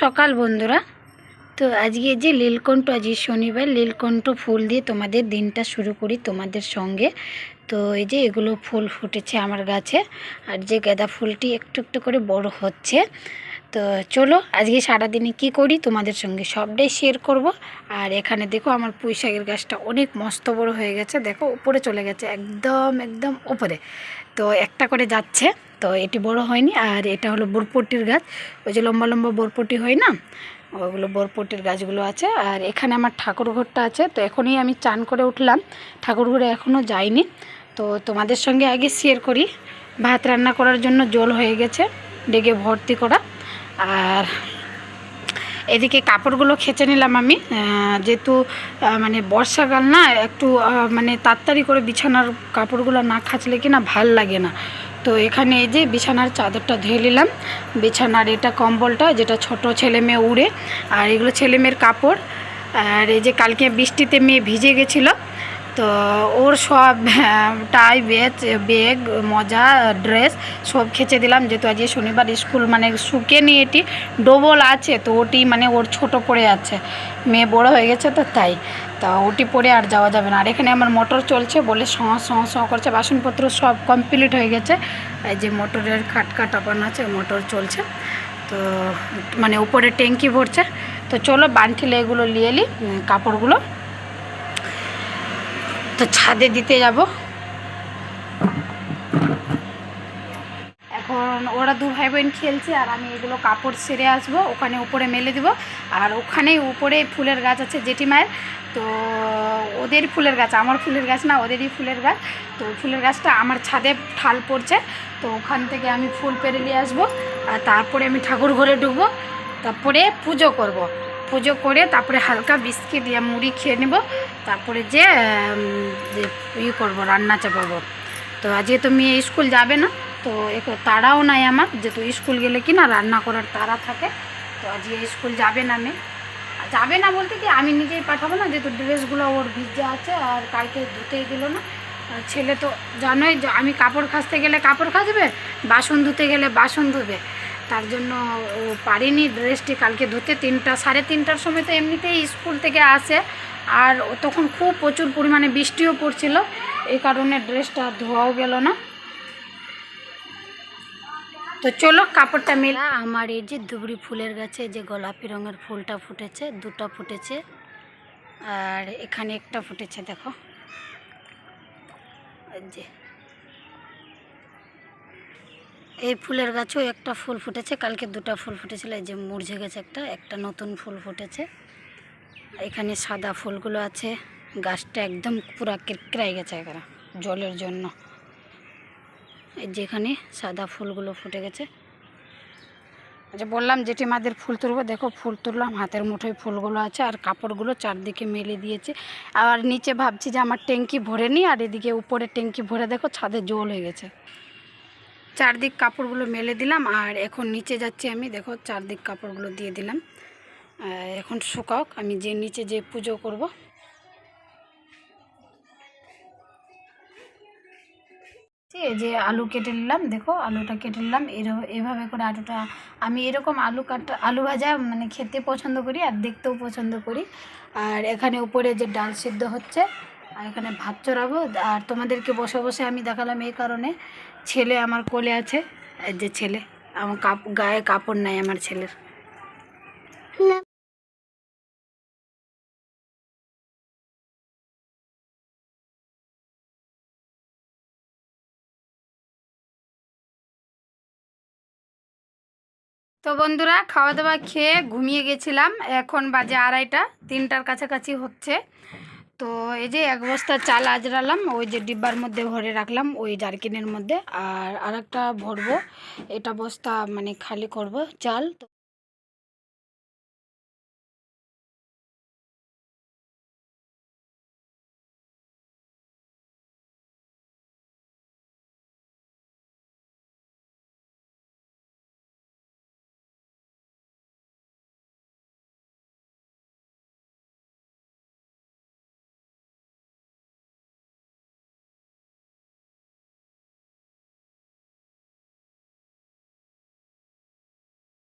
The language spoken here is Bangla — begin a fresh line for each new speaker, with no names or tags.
সকাল বন্ধুরা, তো আজকে যে নীলকণ্ঠ, আজকে শনিবার, নীলকণ্ঠ ফুল দিয়ে তোমাদের দিনটা শুরু করি তোমাদের সঙ্গে। তো এই যে এগুলো ফুল ফুটেছে আমার গাছে, আর যে গাঁদা ফুলটি একটু একটু করে বড় হচ্ছে। তো চলো আজকে সারাদিনে কি করি তোমাদের সঙ্গে সবটাই শেয়ার করব। আর এখানে দেখো আমার পুঁই শাকের গাছটা অনেক মস্ত বড় হয়ে গেছে, দেখো উপরে চলে গেছে, একদম একদম উপরে। তো একটা করে যাচ্ছে, তো এটি বড় হয়নি। আর এটা হলো বরপটির গাছ, ওই যে লম্বা লম্বা বরপটি হয় না, ওগুলো বরপটির গাছগুলো আছে। আর এখানে আমার ঠাকুর ঘরটা আছে, তো এখনই আমি চান করে উঠলাম, ঠাকুর ঘরে এখনও যাইনি। তো তোমাদের সঙ্গে আগে শেয়ার করি। ভাত রান্না করার জন্য জল হয়ে গেছে, ডেগে ভর্তি করা। আর এদিকে কাপড়গুলো খেচে নিলাম আমি, যেহেতু মানে বর্ষাকাল না, একটু মানে তাড়াতাড়ি করে বিছানার কাপড়গুলো না খাচলে কি না ভাল লাগে না। তো এখানে এই যে বিছানার চাদরটা ধুয়ে নিলাম, বিছানার এটা কম্বলটা যেটা ছোট ছেলে মেয়ে উড়ে, আর এগুলো ছেলে মেয়ের কাপড়। আর এই যে কালকে বৃষ্টিতে মেয়ে ভিজে গেছিলো, তো ওর সব টাই ব্যাগ মজা ড্রেস সব খেচে দিলাম, যেহেতু আজকে শনিবার স্কুল মানে শুকেনি, এটি ডবল আছে, তো ওটি মানে ওর ছোট পড়ে আছে, মেয়ে বড় হয়ে গেছে তো তাই। তা ওটি পরে আর যাওয়া যাবে না। আর এখানে আমার মোটর চলছে বলে সঁ করছে, বাসনপত্র সব কমপ্লিট হয়ে গেছে। এই যে মোটরের খাটকা টাপানো আছে, মোটর চলছে, তো মানে উপরে ট্যাঙ্কি ভরছে। তো চলো বান্ঠিলে এগুলো নিয়ে এলি কাপড়গুলো, তো ছাদে দিতে যাব। এখন ওরা দু ভাই বোন খেলছে, আর আমি এগুলো কাপড় সেরে আসবো, ওখানে উপরে মেলে দিব। আর ওখানেই উপরে ফুলের গাছ আছে জেঠিমায়ের, তো ওদের ফুলের গাছ, আমার ফুলের গাছ না, ওদেরই ফুলের গাছ। তো ফুলের গাছটা আমার ছাদে ঠাল পড়ছে, তো ওখান থেকে আমি ফুল পেরে নিয়ে আসবো। আর তারপরে আমি ঠাকুর ঘরে ঢুকবো, তারপরে পুজো করব। পুজো করে তারপরে হালকা বিস্কিট দিয়ে মুড়ি খেয়ে নেব, তারপরে যে করবো, রান্না চাপাবো। তো আজকে তো মেয়ে স্কুল যাবে না, তো তাড়াও নাই আমার, যেহেতু স্কুল গেলে কি না রান্না করার তাড়া থাকে। তো আজকে স্কুল যাবে না, মেয়ে যাবে না বলতে কি আমি নিজেই পাঠাবো না, যেহেতু ড্রেসগুলো ওর ভিজে আছে, আর কালকে ধুতেই দিল না। ছেলে তো জানোই, আমি কাপড় কাচতে গেলে কাপড় কাচবে, বাসন ধুতে গেলে বাসন ধুবে, তার জন্য ও পারিনি ড্রেসটি কালকে ধুতে। 3টা সাড়ে 3টার সময় তো এমনিতেই স্কুল থেকে আসে, আর তখন খুব প্রচুর পরিমাণে বৃষ্টিও পড়ছিল, এই কারণে ড্রেসটা ধোয়াও গেল না। তো চলো কাপড়টা মেলা। আমার এই যে ধুবড়ি ফুলের গাছে যে গোলাপি রঙের ফুলটা ফুটেছে, দুটো ফুটেছে, আর এখানে একটা ফুটেছে, দেখো যে এই ফুলের গাছেও একটা ফুল ফুটেছে, কালকে দুটো ফুল ফুটেছিল, এই যে মুরঝে গেছে, একটা নতুন ফুল ফুটেছে। এখানে সাদা ফুলগুলো আছে, গাছটা একদম পুরা কেরকেরাই গেছে এখানে জলের জন্য। এই যেখানে সাদা ফুলগুলো ফুটে গেছে। আচ্ছা বললাম জেঠিমাদের ফুল তুলবো, দেখো ফুল তুললাম, হাতের মুঠোয় ফুলগুলো আছে, আর কাপড়গুলো চারদিকে মেলে দিয়েছে। আর নিচে ভাবছি যে আমার ট্যাঙ্কি ভরে নিই, আর এদিকে উপরে ট্যাঙ্কি ভরে দেখো ছাদে জল হয়ে গেছে। চারদিক কাপড়গুলো মেলে দিলাম, আর এখন নিচে যাচ্ছি আমি, দেখো চারদিক কাপড়গুলো দিয়ে দিলাম, এখন শুকাওক, আমি যে নিচে যে পুজো করব। এই যে আলু কেটে নিলাম, দেখো আলুটা কেটে নিলাম এভাবে করে। আলুটা আমি এরকম আলু ভাজা মানে খেতে পছন্দ করি, আর দেখতেও পছন্দ করি। আর এখানে উপরে যে ডাল সিদ্ধ হচ্ছে, আর এখানে ভাত চড়াবো। আর তোমাদেরকে বসে বসে আমি দেখালাম এই কারণে, ছেলে আমার কোলে আছে, এই যে ছেলে, আমার গায়ে কাপড় নাই আমার ছেলের। তো বন্ধুরা খাওয়া দাওয়া খেয়ে ঘুমিয়ে গেছিলাম, এখন বাজে 2:30, 3টার কাছাকাছি হচ্ছে। তো এই যে 1 বস্তা চাল আজরালাম, ওই যে ডিব্বার মধ্যে ভরে রাখলাম ওই জারকিনের মধ্যে, আর আরেকটা ভরবো, এটা বস্তা মানে খালি করব চাল।